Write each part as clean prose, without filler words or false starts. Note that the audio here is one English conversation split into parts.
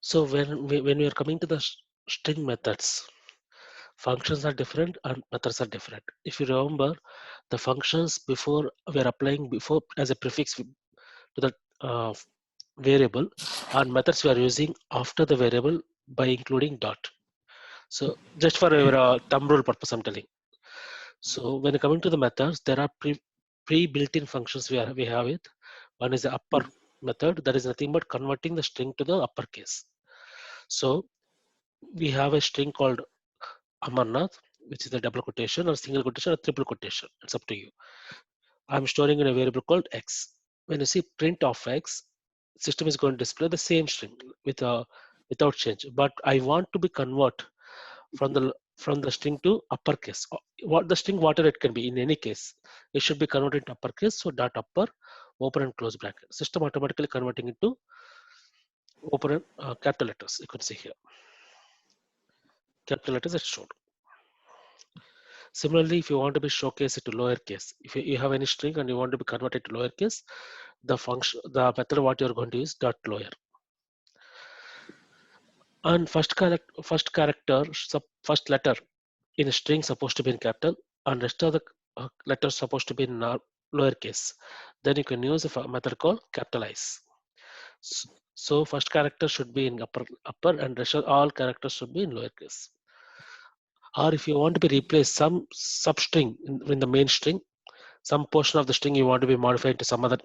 So when we are coming to the string methods, functions are different and methods are different. If you remember, the functions before we are applying before as a prefix to the variable, and methods we are using after the variable by including dot. So just for your thumb rule purpose, I'm telling. So when coming to the methods, there are pre-built-in functions we have it. One is the upper method, that is nothing but converting the string to the uppercase. So we have a string called Amarnath, which is a double quotation or single quotation or triple quotation. It's up to you. I'm storing in a variable called x. When you see print of x, system is going to display the same string with without change. But I want to be convert from the string to uppercase. What the string, whatever it can be, in any case, it should be converted to uppercase. So dot upper, open and close bracket. System automatically converting into open and capital letters. You can see here, capital letters are shown. Similarly, if you want to be showcase it to lowercase, if you have any string and you want to be converted to lowercase, the function, the method what you're going to use dot lower. And first letter in a string supposed to be in capital, and rest of the letters supposed to be in lowercase. Then you can use a method called capitalize. So first character should be in upper, and rest of all characters should be in lowercase. Or if you want to be replace some substring in the main string, some portion of the string you want to be modified to some other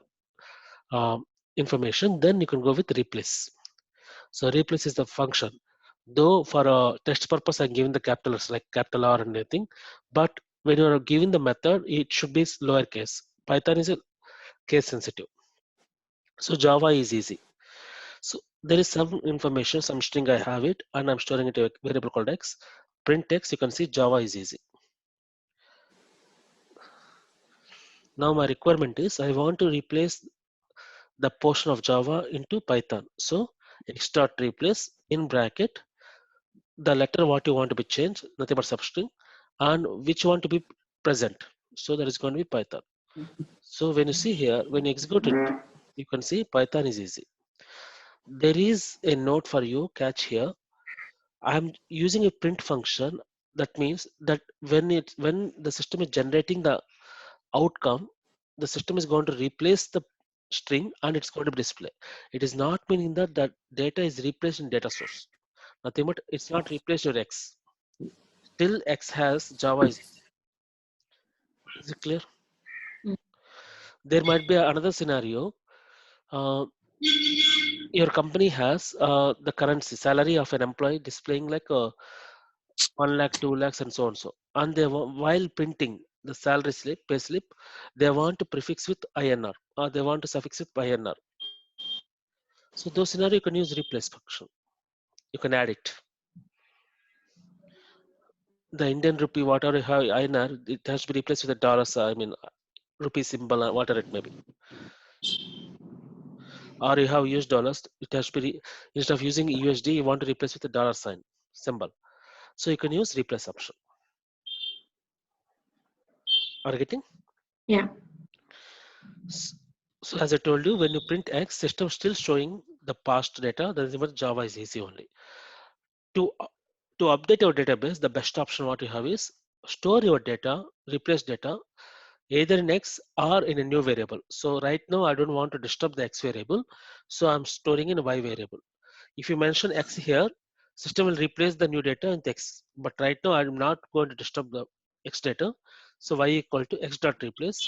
information, then you can go with replace. So replace is the function. Though for a test purpose, I'm giving the capitals like capital R and anything, but when you are giving the method, it should be lowercase. Python is a case sensitive. So Java is easy. So there is some information, some string I have it, and I'm storing it in a variable called x. Print x, you can see Java is easy. Now my requirement is I want to replace the portion of Java into Python. So x dot replace in bracket the letter what you want to be changed, nothing but substring, and which want to be present. So that is going to be Python. So when you see here, when you execute it, you can see Python is easy. There is a note for you, catch here. I'm using a print function. That means that when the system is generating the outcome, the system is going to replace the string and it's going to display. It is not meaning that that data is replaced in data source. Nothing but it's not replaced your x. Still x has Java is it clear? Mm. There might be another scenario. Uh, your company has the currency salary of an employee displaying like 1 lakh, 2 lakhs, and so on. So, and they while printing the salary slip, pay slip, they want to prefix with INR or they want to suffix with INR. So, those scenario you can use replace function. You can add it. The Indian rupee, whatever you have INR, it has to be replaced with a dollar. I mean, rupee symbol, whatever it may be. Or you have US dollars, it has to be instead of using USD, you want to replace with a dollar sign symbol. So you can use replace option. Are you getting? Yeah. So as I told you, when you print X, system still showing the past data. That is what Java is easy only. To to update your database, the best option what you have is store your data, replace data, either in X or in a new variable. So right now I don't want to disturb the X variable, so I'm storing in a Y variable. If you mention X here, system will replace the new data in X. But right now I'm not going to disturb the X data. So Y equal to X dot replace.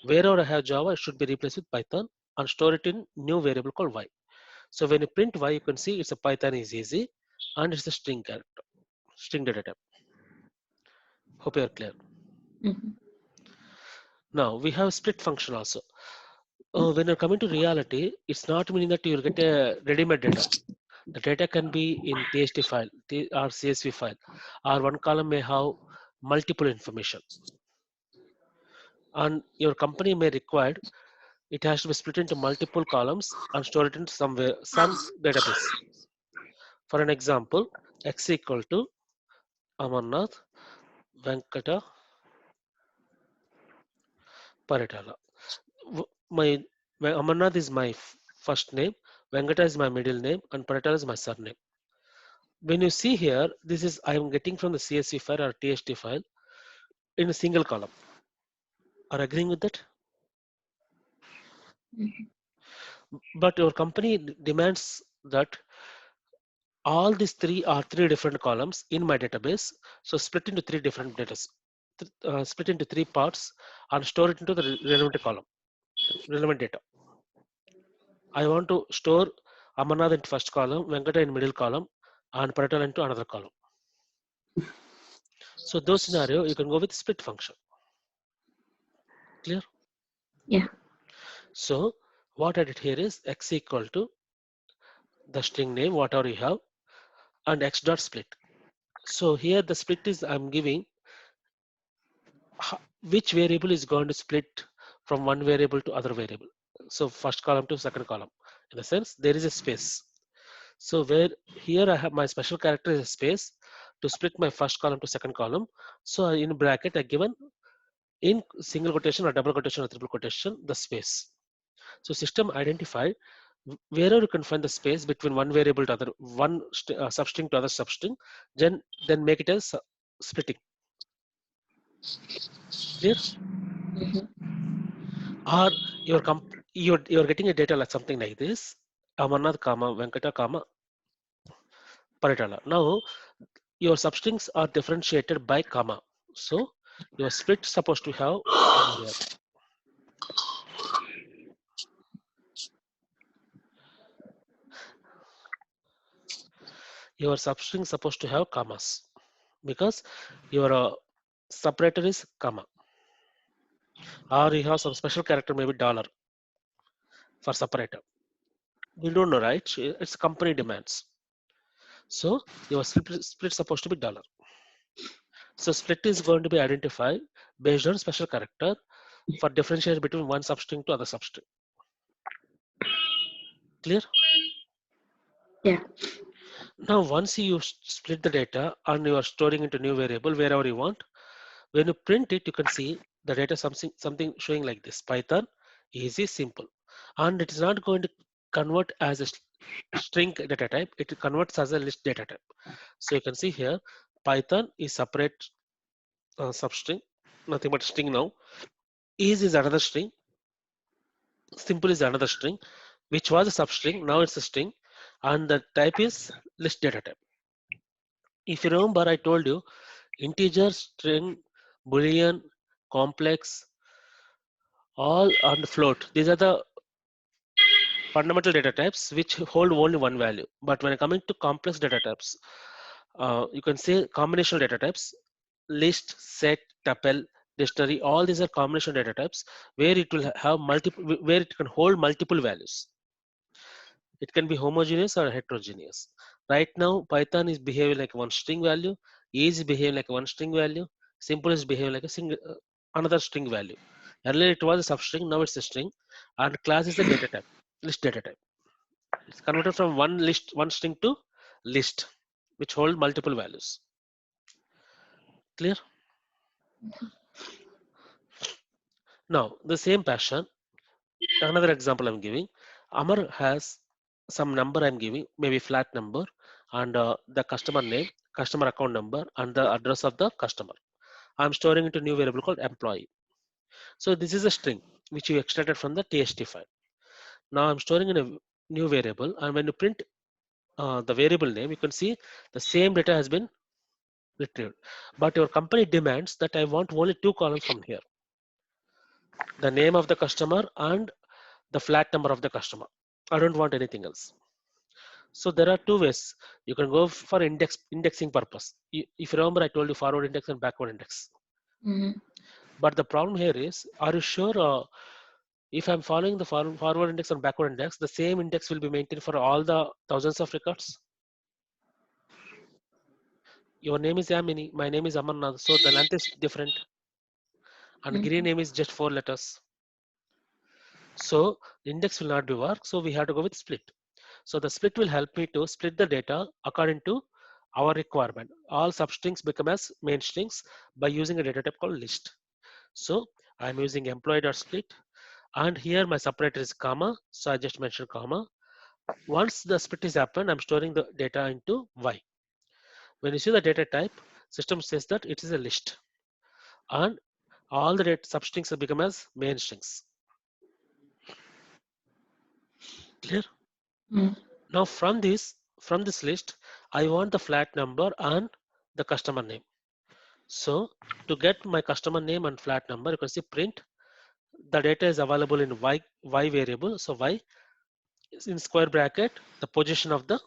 Wherever I have Java, it should be replaced with Python and store it in new variable called Y. So when you print Y, you can see it's a Python is easy and it's a string character, string data type. Hope you are clear. Mhm. Now we have split function also. When you're coming to reality, it's not meaning that you'll get a ready-made data. The data can be in TXT file or CSV file, or one column may have multiple information. And your company may require it has to be split into multiple columns and stored in somewhere, some database. For an example, X equal to Amarnath Venkata Paritala. My Amarnath is my first name. Venkata is my middle name and Patel is my surname. When you see here, this is I am getting from the CSV file or TST file in a single column. Are you agreeing with that? Mhm. But your company demands that all these three are three different columns in my database. So split into three different data, split into three parts and store it into the relevant column, relevant data. I want to store Amarnath in first column, Venkata in middle column, and Patel into another column. So those scenario you can go with split function. Clear? Yeah. So what I did here is x equal to the string name, whatever you have, and x dot split. So here the split is I'm giving which variable is going to split from one variable to other variable. So first column to second column. In a sense, there is a space. So where here I have my special character is a space to split my first column to second column. So in bracket I given in single quotation or double quotation or triple quotation the space. So system identify wherever you can find the space between one variable to other, one substring to other substring, then make it as splitting. Clear? Mhm. Or you're getting a data like something like this: Amarnath, comma Venkata, comma Paritala. Now your substrings are differentiated by comma. So your split supposed to have comma here. Your substring supposed to have commas because your separator is comma, or you have some special character, maybe dollar for separator. We don't know, right? It's company demands. So your split supposed to be dollar. So split is going to be identified based on special character for differentiation between one substring to other substring. Clear? Yeah. Now once you split the data and you are storing into new variable wherever you want, when you print it, you can see the data something showing like this: Python, easy, simple, and it is not going to convert as a string data type. It converts as a list data type. So you can see here, Python is separate substring, nothing but string now. Is another string, simple is another string, which was a substring, now it's a string, and the type is list data type. If you remember, I told you integer, string, boolean, complex, all and float. These are the fundamental data types which hold only one value. But when coming to complex data types, you can say combinational data types: list, set, tuple, dictionary. All these are combination data types where it will have multiple, where it can hold multiple values. It can be homogeneous or heterogeneous. Right now, Python is behaving like one string value, is behaving like one string value, simple is behaving like a single another string value. Earlier it was a substring, now it's a string, and class is a data type, list data type. It's converted from one string to list, which hold multiple values. Clear? Now the same passion. Another example I'm giving. Amar has some number I'm giving, maybe flat number, and the customer name, customer account number, and the address of the customer. I'm storing into new variable called employee. So this is a string which you extracted from the TST file. Now I'm storing in a new variable, and when you print the variable name, you can see the same data has been retrieved. But your company demands that I want only two columns from here: the name of the customer and the flat number of the customer. I don't want anything else. So there are two ways. You can go for indexing purpose. If you remember, I told you forward index and backward index. Mhm. But the problem here is, are you sure if I'm following the forward index and backward index, the same index will be maintained for all the thousands of records? Your name is Yamini, my name is Amarnath, so the length is different, and Giri Mhm. name is just 4 letters. So the index will not be work. So we have to go with split. So the split will help me to split the data according to our requirement. All substrings become as main strings by using a data type called list. So I'm using employee.split, and here my separator is comma. So I just mentioned comma, Once the split is happened, I'm storing the data into Y. When you see the data type, system says that it is a list, and all the data substrings have become as main strings. Clear? Mm. Now from this list, I want the flat number and the customer name. So to get my customer name and flat number, you can see print. The data is available in y variable. So y is in square bracket the position of the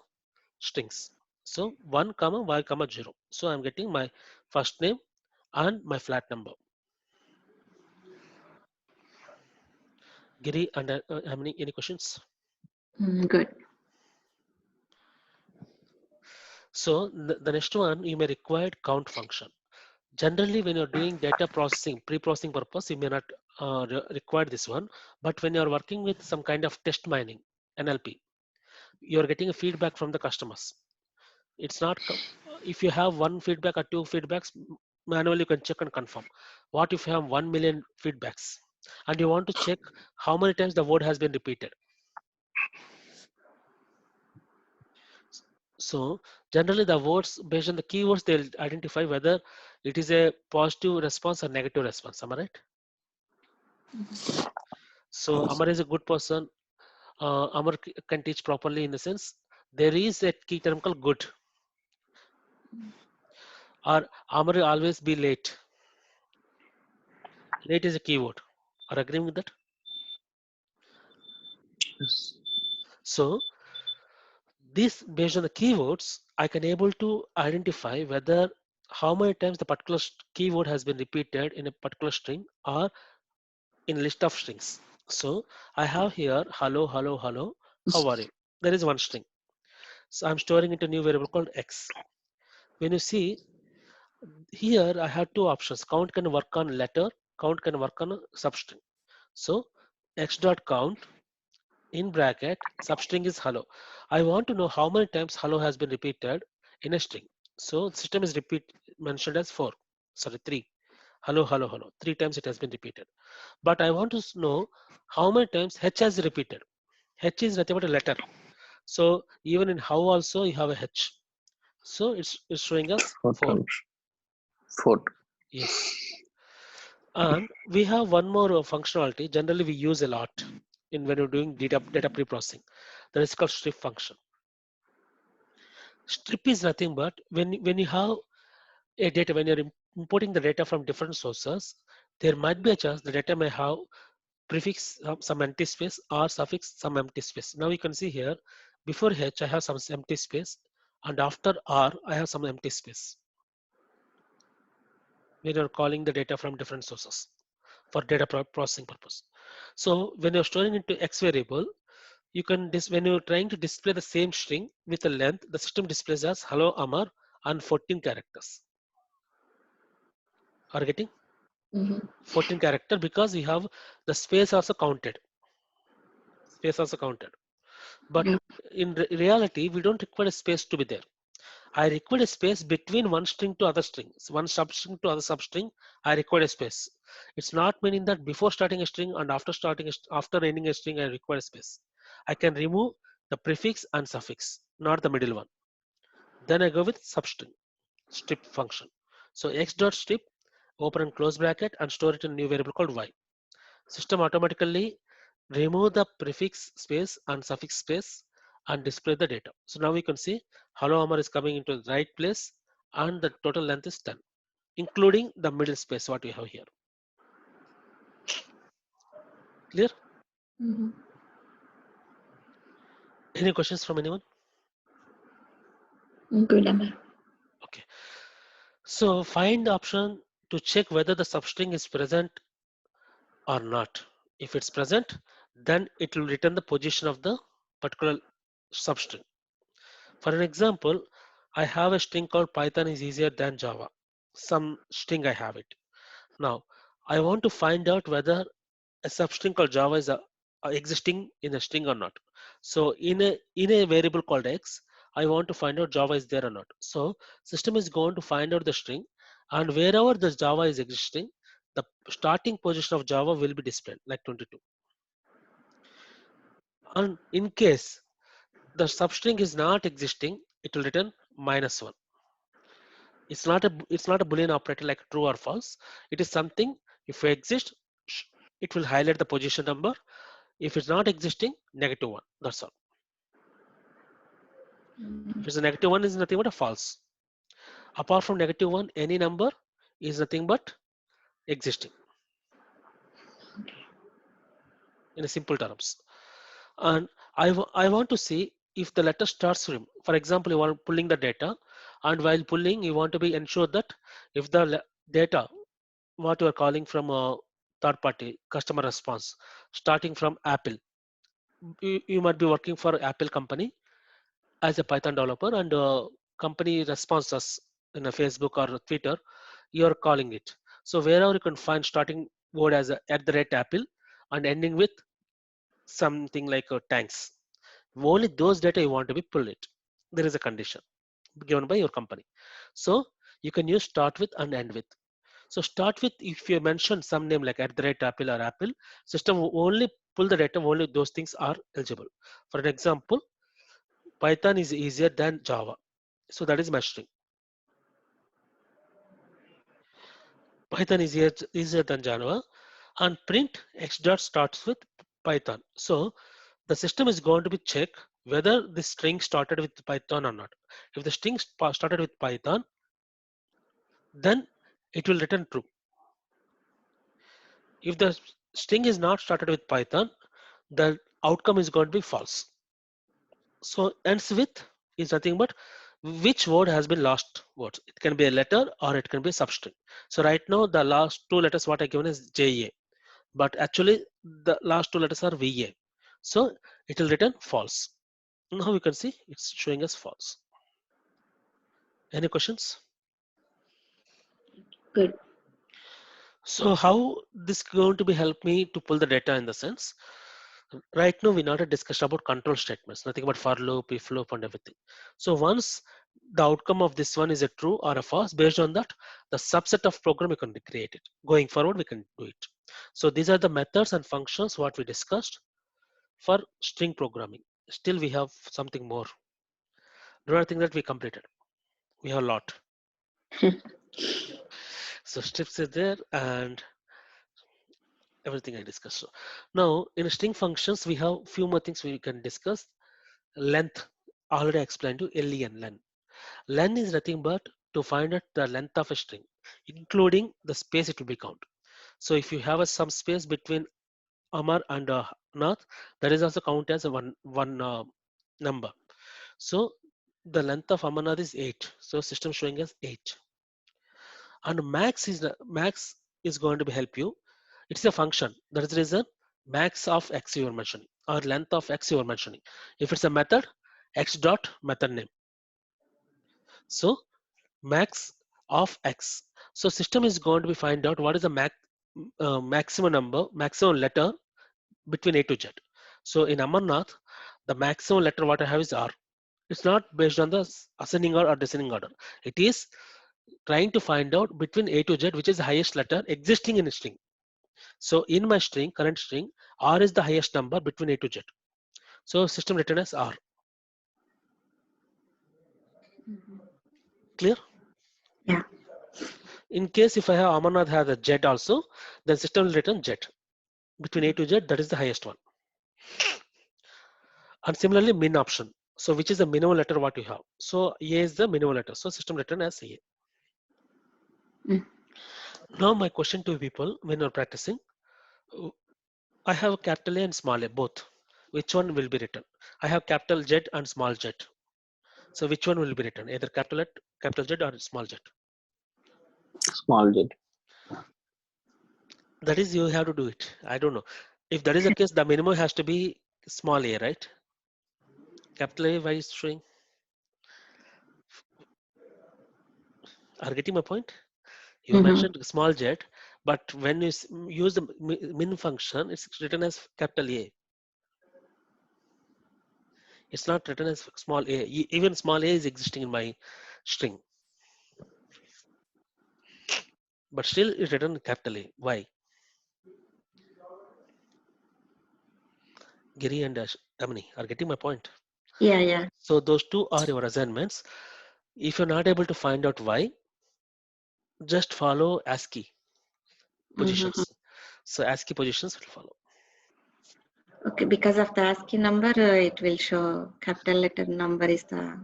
strings. So 1 comma y comma 0. So I'm getting my first name and my flat number. Giri, and any questions? Good. So the next one, you may require count function. Generally, when you're doing data processing, pre-processing purpose, you may not require this one. But when you're working with some kind of test mining, NLP, you're getting a feedback from the customers. It's not, if you have one feedback or two feedbacks, manually you can check and confirm. What if you have 1 million feedbacks and you want to check how many times the word has been repeated? So generally the words, based on the keywords, they'll identify whether it is a positive response or negative response. Am I right? So Amar is a good person. Amar can teach properly in the sense there is a key term called good, or Amar will always be late. Late is a keyword. Are you agreeing with that? Yes. So this, based on the keywords, I can able to identify whether how many times the particular keyword has been repeated in a particular string or in list of strings. So I have here hello, hello, hello, how are you? There is one string. So I'm storing into a new variable called x. When you see here, I have two options. Count can work on letter, count can work on a substring. So x dot count in bracket substring is hello. I want to know how many times hello has been repeated in a string. So system is repeat mentioned as 3. Hello, hello, hello. 3 times it has been repeated. But I want to know how many times h has repeated. H is nothing but a letter. So even in how also you have a h. So it's showing us Four 4. times. Four. Yes. And we have one more functionality. Generally, we use a lot in when you're doing data pre-processing. That is called strip function. Strip is nothing but when you have a data, when you're importing the data from different sources, there might be a chance the data may have prefix some empty space or suffix some empty space. Now you can see here before h I have some empty space, and after r I have some empty space. When you're calling the data from different sources for data processing purpose. So when you're storing into X variable, you can when you're trying to display the same string with a length, the system displays as hello Amar and 14 characters. Are you getting Mm-hmm. 14 character because we have the space also counted. Space also counted. But Yeah. in reality, we don't require a space to be there. I require a space between one string to other strings, one substring to other substring. I require a space. It's not meaning that before starting a string and after ending a string, I require a space. I can remove the prefix and suffix, not the middle one. Then I go with substring, strip function. So x dot strip, open and close bracket, and store it in a new variable called y. System automatically remove the prefix space and suffix space and display the data. So now we can see hello Amar is coming into the right place and the total length is 10, including the middle space what we have here. Clear? Mm-hmm. Any questions from anyone? Good, Amar. Okay. So find the option to check whether the substring is present or not. If it's present, then it will return the position of the particular substring. For an example, I have a string called Python is easier than Java. Some string I have it. Now, I want to find out whether a substring called Java is existing in a string or not. So in a variable called X, I want to find out Java is there or not. So system is going to find out the string, and wherever the Java is existing, the starting position of Java will be displayed like 22. And in case the substring is not existing, it will return -1. It's not a boolean operator like true or false. It is something, if it exists, it will highlight the position number. If it's not existing, -1. That's all. If it's a -1, is nothing but a false. Apart from -1, any number is nothing but existing in a simple terms. And I want to see if the letter starts from, for example, you are pulling the data, and while pulling, you want to be ensure that if the data, what you are calling from a third party customer response, starting from Apple, you might be working for Apple company as a Python developer, and company responses in a Facebook or Twitter, you're calling it. So wherever you can find starting word as at the rate Apple and ending with something like thanks. Only those data you want to be pull it. There is a condition given by your company. So you can use start with and end with. So start with, if you mention some name like at the rate Apple or Apple, system will only pull the data, only those things are eligible. For an example, Python is easier than Java. So that is my string. Python is easier than Java, and print x dot starts with Python. So the system is going to be check whether the string started with Python or not. If the string started with Python, then it will return true. If the string is not started with Python, the outcome is going to be false. So ends with is nothing but which word has been last words. It can be a letter or it can be a substring. So right now the last two letters what I given is JA, but actually the last two letters are VA. So it will return false. Now you can see it's showing us false. Any questions? Good. So how this going to be help me to pull the data in the sense? Right now we not discussed about control statements, nothing but for loop, if loop and everything. So once the outcome of this one is a true or a false, based on that, the subset of program we can create it. Going forward, we can do it. So these are the methods and functions what we discussed for string programming. Still we have something more. Do not think that we completed. We have a lot. So steps are there and everything I discussed. So now in string functions, we have few more things we can discuss. Length, already explained to len. Len is nothing but to find out the length of a string, including the space it will be count. So if you have some space between Amar and Nath, that is also count as a one number. So the length of Amarnath is 8. So system showing us 8. And max is going to be help you. It's a function. That is the reason max of x you are mentioning or length of x you are mentioning. If it's a method, x dot method name. So max of x. So system is going to be find out what is the maximum number, maximum letter between A to Z. So in Amarnath, the maximum letter what I have is R. It's not based on the ascending or descending order. It is trying to find out between A to Z which is the highest letter existing in a string. So in my string, current string, R is the highest number between A to Z. So system written as R. Clear? Yeah. In case if I have Amarnath has a Z also, then system will return Z. Between A to Z, that is the highest one. And similarly, min option. So which is the minimum letter what you have. So A is the minimum letter. So system return as A. Mm. Now my question to people when you're practicing, I have capital A and small a both. Which one will be written? I have capital Z and small z. So which one will be written? Either capital Z or small z. Small z. That is you have to do it. I don't know. If that is the case, the minimum has to be small a, right? Capital A, why is showing? Are getting my point? You mentioned small z, but when you use the min function, it's written as capital A. It's not written as small a. Even small a is existing in my string, but still it's written capital A. Why? Giri and Amini are getting my point. Yeah. So those two are your assignments. If you're not able to find out why, just follow ASCII Mm-hmm. positions. So ASCII positions will follow. Okay, because of the ASCII number, it will show capital letter number is the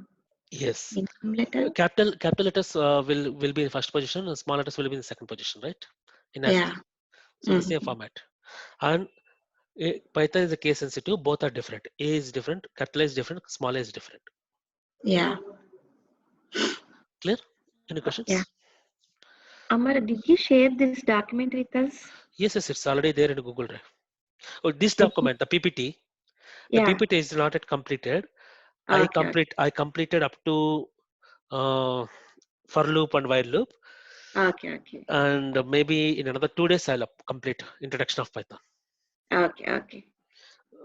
Yes. minimum letter. Capital letters will be in first position, and small letters will be in the second position, right? In Yeah. ASCII. So the same Mm-hmm. format. And Python is a case sensitive. Both are different. A is different. Capital A is different. Small a is different. Yeah. Clear? Any Yeah. questions? Amar, did you share this document with us? Yes, it's already there in Google Drive. Oh, this Did you? document, the PPT, the Yeah. PPT is not yet completed. Okay. I completed up to uh, for loop and while loop, Okay. and maybe in another 2 days I'll complete introduction of Python. Okay.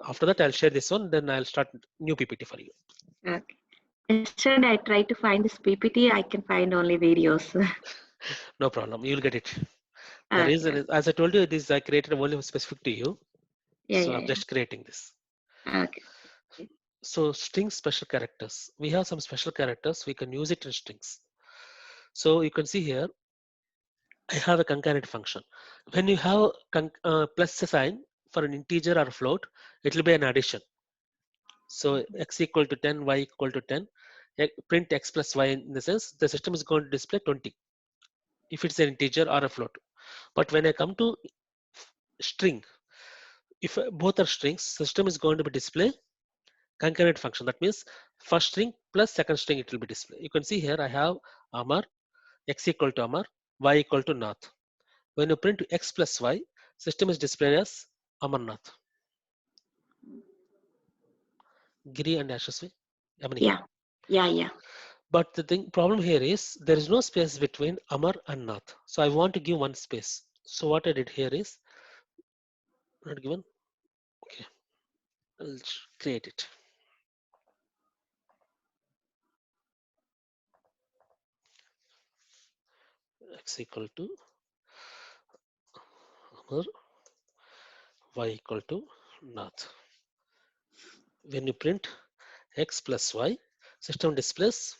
After that, I'll share this one. Then I'll start new PPT for you. Okay. Yesterday I tried to find this PPT. I can find only videos. No problem. You'll get it. The reason Okay. is, as I told you, this I created a volume specific to you. So I'm Yeah. just creating this. Okay. So string special characters. We have some special characters. We can use it in strings. So you can see here, I have a concurrent function. When you have plus sign for an integer or a float, it will be an addition. So x equal to 10, y equal to 10. Print x plus y in the sense the system is going to display 20 if it's an integer or a float. But when I come to string, if both are strings, system is going to be display concurrent function. That means first string plus second string it will be display. You can see here I have Amar, x equal to Amar, y equal to Nath. When you print x plus y, system is displayed as Amarnath. Giri and Yashasvi, Yamini. Yeah. But the problem here is there is no space between Amar and Nath. So I want to give one space. So what I did here is not given. Okay, I'll create it. X equal to Amar, y equal to Nath. When you print x plus y, system displays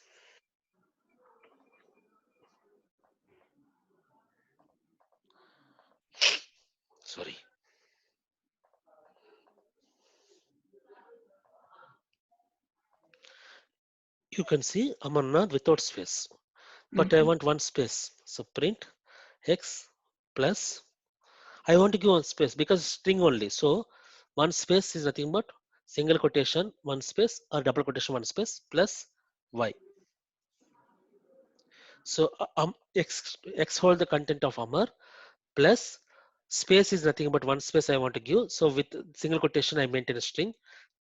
sorry. You can see Amarnath without space. But I want one space. So print x plus. I want to give one space because string only. So one space is nothing but single quotation, one space, or double quotation, one space plus y. So x hold the content of Amar plus space is nothing but one space I want to give. So with single quotation, I maintain a string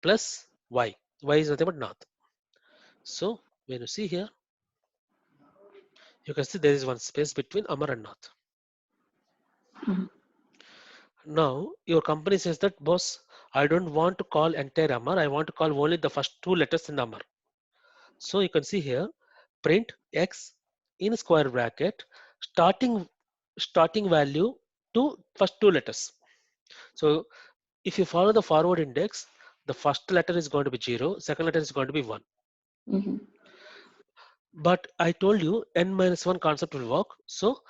plus y. Y is nothing but Nath. So when you see here, you can see there is one space between Amar and Nath. Mhm. Now your company says that boss, I don't want to call entire Amar. I want to call only the first two letters in the Amar. So you can see here, print x in square bracket, starting value to first two letters. So if you follow the forward index, the first letter is going to be 0, second letter is going to be 1. Mhm. But I told you n minus 1 concept will work. So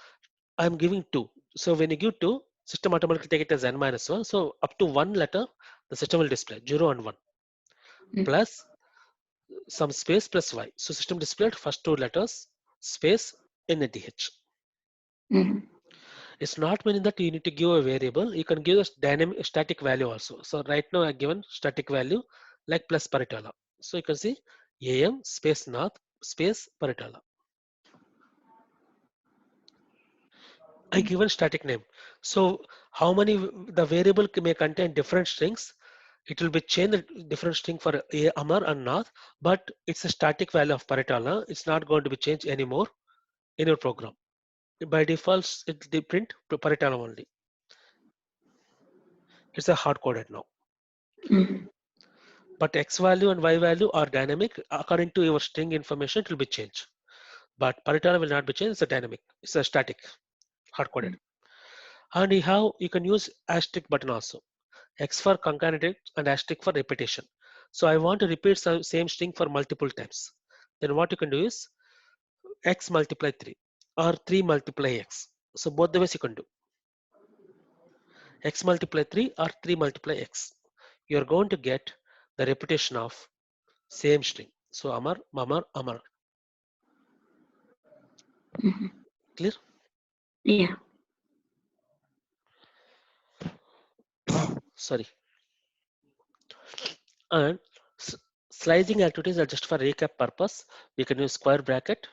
I'm giving 2. So when you give 2, system automatically take it as n minus 1. So up to one letter, the system will display 0 and 1 Mhm. plus some space plus y. So system displayed first two letters space NADH. Mhm. It's not meaning that you need to give a variable. You can give a dynamic static value also. So right now I given static value like plus Paritala. So you can see AM space Nath space Paritala. I given static name. So how many the variable may contain different strings. It will be changed the different string for Amar and Nath, but it's a static value of Paritala. It's not going to be changed anymore in your program. By default, they print Paritala only. It's a hard coded now. Mhm. But X value and Y value are dynamic. According to your string information, it will be changed. But Paritala will not be changed. It's a dynamic. It's a static, hard coded. And you can use asterisk button also. X for concatenate and asterisk for repetition. So I want to repeat some same string for multiple times. Then what you can do is x multiply 3 or 3 multiply x. So both the ways you can do. X multiply 3 or 3 multiply x. You are going to get the repetition of same string. So Amar, Mamar, Amar. Mhm. Clear? Yeah. Sorry. And slicing activities are just for recap purpose. We can use square bracket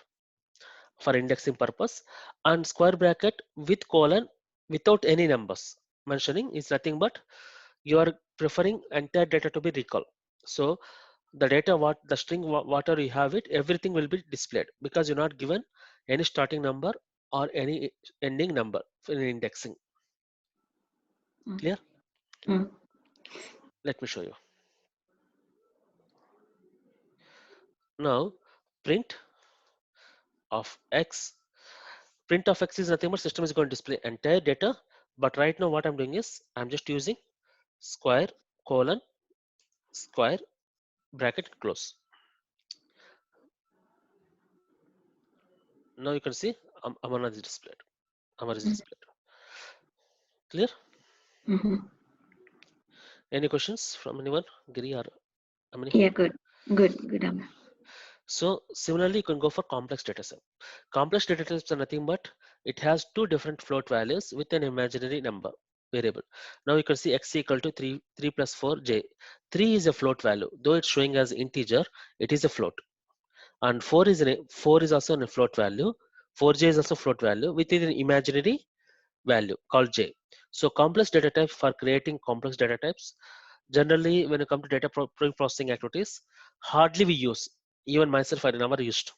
for indexing purpose, and square bracket with colon without any numbers mentioning is nothing but you are preferring entire data to be recalled. So the data what the string whatever you have it, everything will be displayed because you're not given any starting number or any ending number in indexing. Mm. Clear? Mm. Let me show you. Now print of x. Print of x is nothing but system is going to display entire data, but right now what I'm doing is I'm just using square colon square bracket close. Now you can see Amar is displayed. Amar is Mm. displayed. Clear? Mhm. Any questions from anyone? Giri or Amini? Yeah, good. Good, Amma. So similarly, you can go for complex data set. Complex data types are nothing but it has two different float values with an imaginary number variable. Now you can see x equal to 3 plus 4 j. 3 is a float value. Though it's showing as integer, it is a float. And 4 is also a float value. 4j is also float value with an imaginary value called j. So complex data type for creating complex data types, generally when you come to data pre-processing activities, hardly we use. Even myself, I never used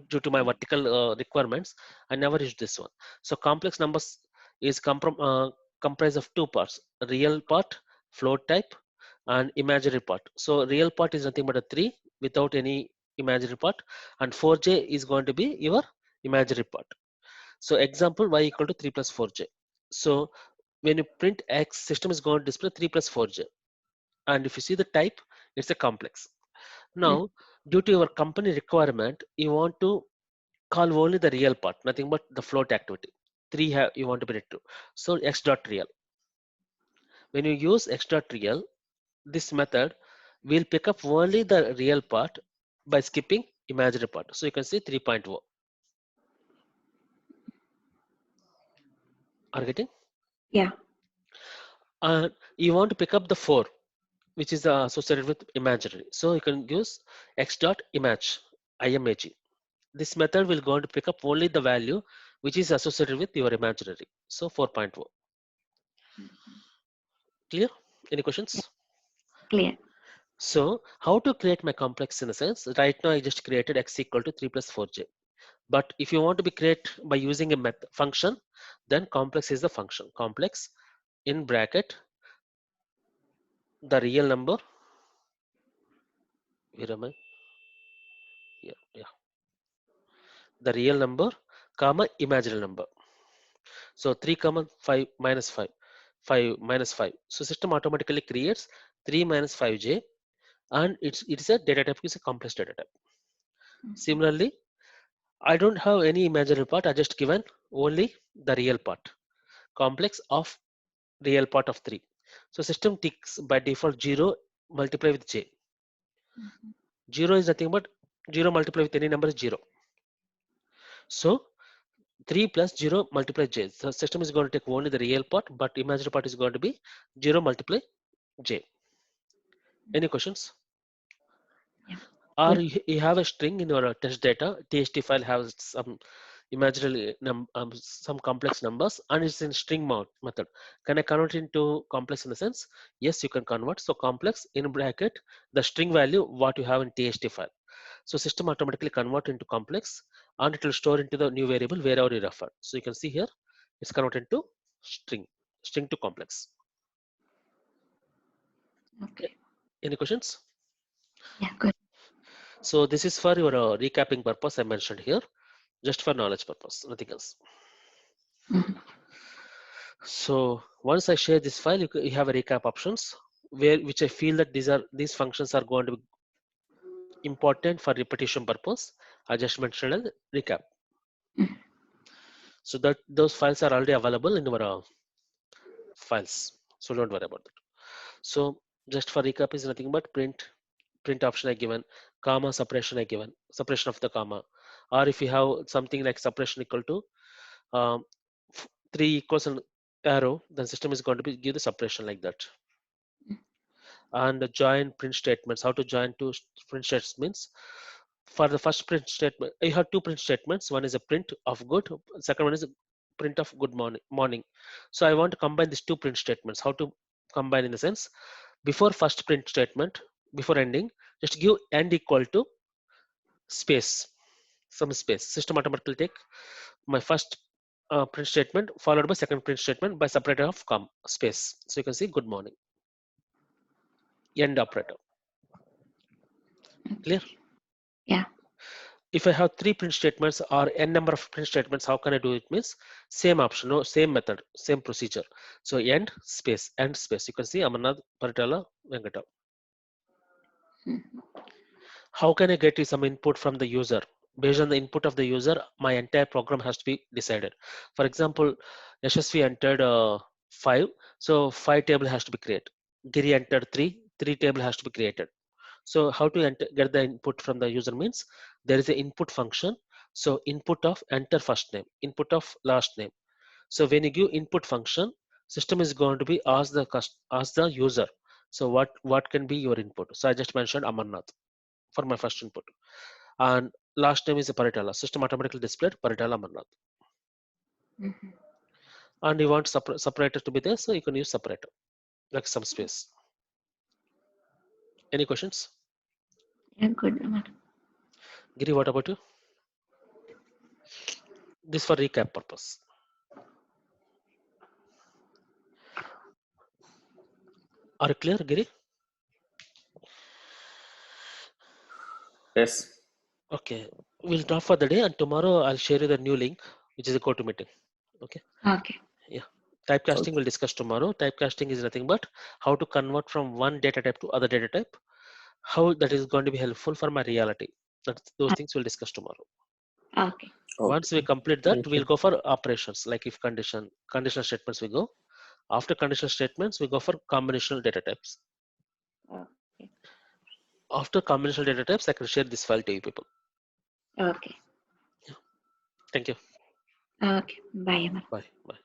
due to my vertical requirements. I never used this one. So complex numbers is comprised of two parts: real part, float type, and imaginary part. So real part is nothing but a 3 without any imaginary part, and 4j is going to be your imaginary part. So example y equal to 3 plus 4j. So when you print x, system is going to display 3 plus 4j. And if you see the type, it's a complex. Mm. Now, due to your company requirement, you want to call only the real part, nothing but the float activity. 3 you want to bring it to. So x dot real. When you use x dot real, this method will pick up only the real part by skipping imaginary part. So you can see 3.0. Are you getting? Yeah. You want to pick up the 4, which is associated with imaginary. So you can use x dot image, imag. This method will go to pick up only the value which is associated with your imaginary. So 4.0. Clear? Any Yeah. questions? Clear. So how to create my complex in a sense? Right now I just created x equal to 3 plus 4j. But if you want to be create by using a function, then complex is the function. Complex in bracket the real number. Where am I? Yeah. The real number, comma imaginary number. So 3 comma 5 minus 5, 5 minus 5. So system automatically creates 3 minus 5j, and it's a data type, is a complex data type. Similarly, I don't have any imaginary part. I just given only the real part, complex of real part of 3. So system ticks by default 0 multiply with j. 0 is nothing but 0 multiply with any number is 0. So 3 plus 0 multiply j. The system is going to take only the real part, but imaginary part is going to be 0 multiply j. Any questions? Yeah. Or Good. you have a string in your test data, TXT file has some imaginary some complex numbers and it's in string method. Can I convert into complex in the sense? Yes, you can convert. So complex in bracket, the string value what you have in TXT file. So system automatically convert into complex and it will store into the new variable wherever you refer. So you can see here, it's converted to string to complex. Okay. Any questions? Yeah, good. So this is for your recapping purpose I mentioned here, just for knowledge purpose, nothing else. Mhm. So once I share this file, you have a recap options. which I feel that these functions are going to be important for repetition purpose. I just mentioned as recap. So that those files are already available in our files. So don't worry about that. So just for recap is nothing but print option I given, comma separation I given, separation of the comma, or if you have something like separation equal to um, 3 equals an arrow, then system is going to give the separation like that. And the join print statements, how to join two print statements means, for the first print statement you have two print statements. One is a print of good, second one is a print of good morning. So I want to combine these two print statements. How to combine? In the sense, before first print statement, before ending, just give end equal to space, some space. System automatically take my first print statement followed by second print statement by separator of space. So you can see good morning, end operator. Clear? Yeah. If I have three print statements or n number of print statements, how can I do it? Means same option, no, same method, same procedure. So end space, end space. You can see Amarnath, Paritala, Venkata. How can I get some input from the user? Based on the input of the user, my entire program has to be decided. For example, Yashasvi entered 5, so 5 table has to be created. Giri entered 3, 3 table has to be created. So how to get the input from the user means there is an input function. So input of enter first name, input of last name. So when you give input function, system is going to be ask the user. So what can be your input? So I just mentioned Amarnath for my first input, and last name is a Paritala. System automatically displayed Paritala Amarnath. And you want separator to be there, so you can use separator like some space. Any questions? Yeah, good, madam. Giri, what about you? This for recap purpose. Are you clear, Giri? Yes. Okay, we'll drop for the day, and tomorrow I'll share you the new link, which is a GoToMeeting. Okay. Okay. Yeah. Typecasting Okay. we'll discuss tomorrow. Typecasting is nothing but how to convert from one data type to other data type. How that is going to be helpful for my reality. Those things we'll discuss tomorrow. Okay. Once we Okay. complete that, Thank we'll you. go for operations like if conditional statements we go. After conditional statements, we go for combinational data types. Okay. After combinational data types, I can share this file to you people. Okay. Thank you. Okay. Bye, madam. Bye. Bye.